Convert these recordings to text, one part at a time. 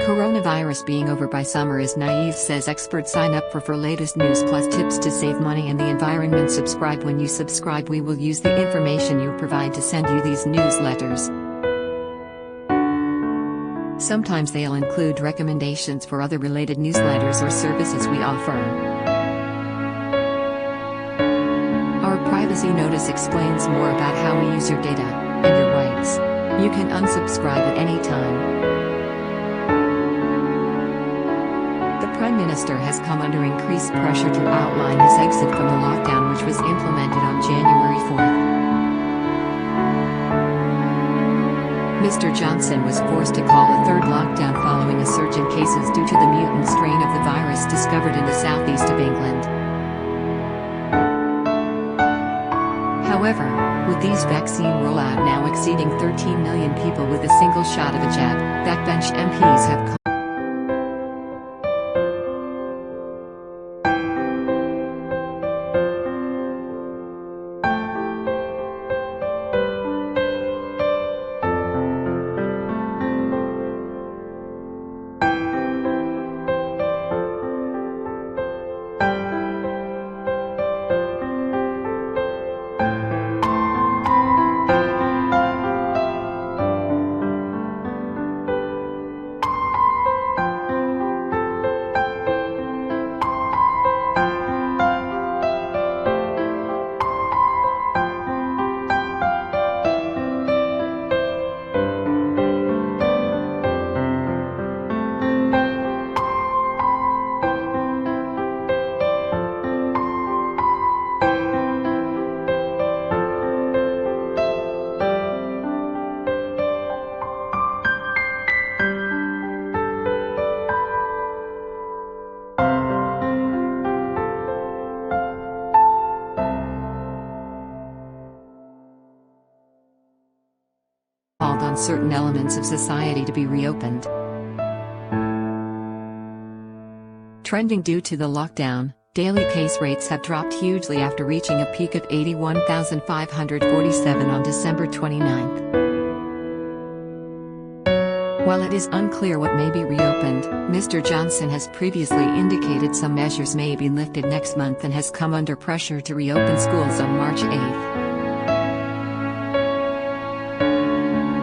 Coronavirus being over by summer is naive, says expert. Sign up for latest news plus tips to save money and the environment. Subscribe. When you subscribe, we will use the information you provide to send you these newsletters. Sometimes they'll include recommendations for other related newsletters or services we offer. Our privacy notice explains more about how we use your data and your rights. You can unsubscribe at any time. The Prime Minister has come under increased pressure to outline his exit from the lockdown, which was implemented on January 4th. Mr. Johnson was forced to call a third lockdown following a surge in cases due to the mutant strain of the virus discovered in the southeast of England. However, with these vaccine rollout now exceeding 13 million people with a single shot of a jab, backbench MPs have called on certain elements of society to be reopened. Trending due to the lockdown, daily case rates have dropped hugely after reaching a peak of 81,547 on December 29. While it is unclear what may be reopened, Mr. Johnson has previously indicated some measures may be lifted next month and has come under pressure to reopen schools on March 8.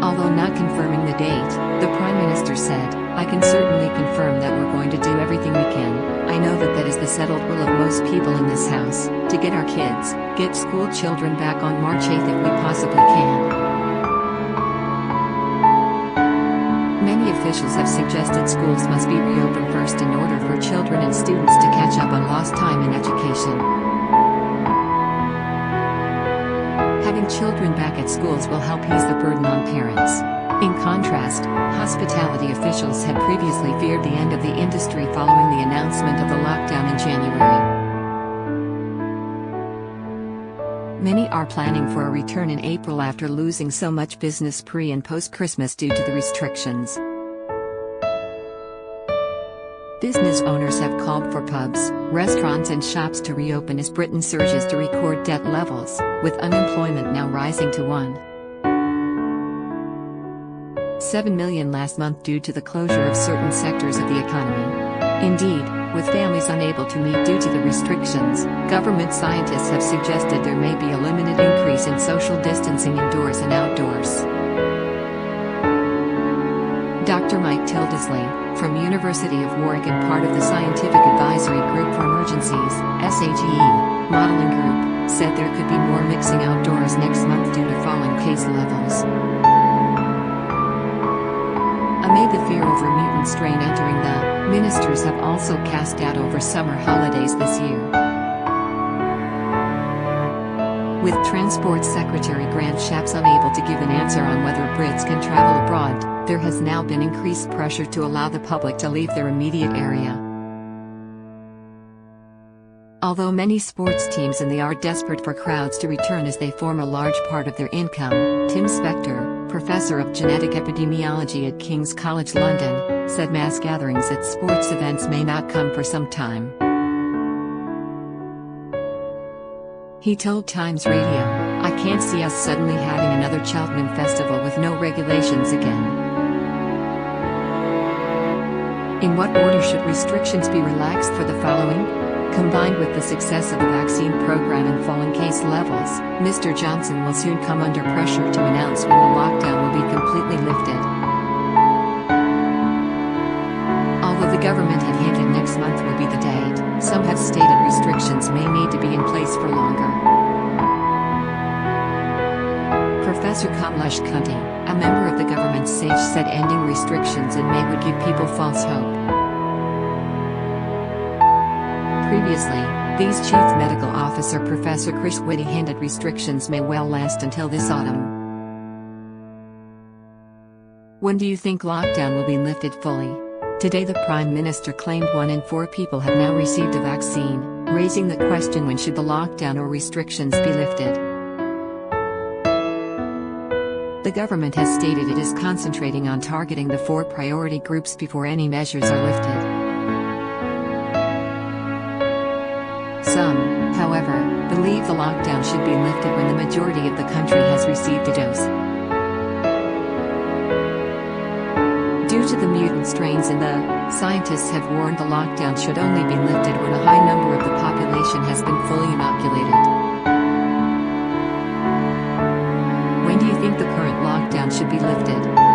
Although not confirming the date, the Prime Minister said, "I can certainly confirm that we're going to do everything we can. I know that is the settled will of most people in this House, to get our kids, get school children back on March 8th if we possibly can." Many officials have suggested schools must be reopened first in order for children and students to catch up on lost time in education. Having children back at schools will help ease the burden on parents. In contrast, hospitality officials had previously feared the end of the industry following the announcement of the lockdown in January. Many are planning for a return in April after losing so much business pre- and post-Christmas due to the restrictions. Business owners have called for pubs, restaurants and shops to reopen as Britain surges to record debt levels, with unemployment now rising to 1.7 million last month due to the closure of certain sectors of the economy. Indeed, with families unable to meet due to the restrictions, government scientists have suggested there may be a limited increase in social distancing indoors and outdoors. Dr. Mike Tildesley, from University of Warwick and part of the Scientific Advisory Group for Emergencies, SAGE, modeling group, said there could be more mixing outdoors next month due to falling case levels. Amid the fear over mutant strain entering the, ministers have also cast doubt over summer holidays this year. With Transport Secretary Grant Shapps unable to give an answer on whether Brits can travel abroad, there has now been increased pressure to allow the public to leave their immediate area. Although many sports teams in the are desperate for crowds to return as they form a large part of their income, Tim Spector, professor of genetic epidemiology at King's College London, said mass gatherings at sports events may not come for some time. He told Times Radio, "I can't see us suddenly having another Cheltenham festival with no regulations again." In what order should restrictions be relaxed for the following? Combined with the success of the vaccine program and falling case levels, Mr. Johnson will soon come under pressure to announce when the lockdown will be completely lifted. Although the government had hinted next month would be the date, some have stated restrictions may need to be in place for longer. Professor Kamlesh Kunti, a member of the government SAGE, said ending restrictions in May would give people false hope. Previously, V's Chief Medical Officer Professor Chris Whitty hinted restrictions may well last until this autumn. When do you think lockdown will be lifted fully? Today the Prime Minister claimed 1 in 4 people have now received a vaccine, raising the question when should the lockdown or restrictions be lifted. The government has stated it is concentrating on targeting the 4 priority groups before any measures are lifted. Some, however, believe the lockdown should be lifted when the majority of the country has received a dose. Due to the mutant strains in the, scientists have warned the lockdown should only be lifted when a high number of the population has been fully inoculated. When do you think the current lockdown should be lifted?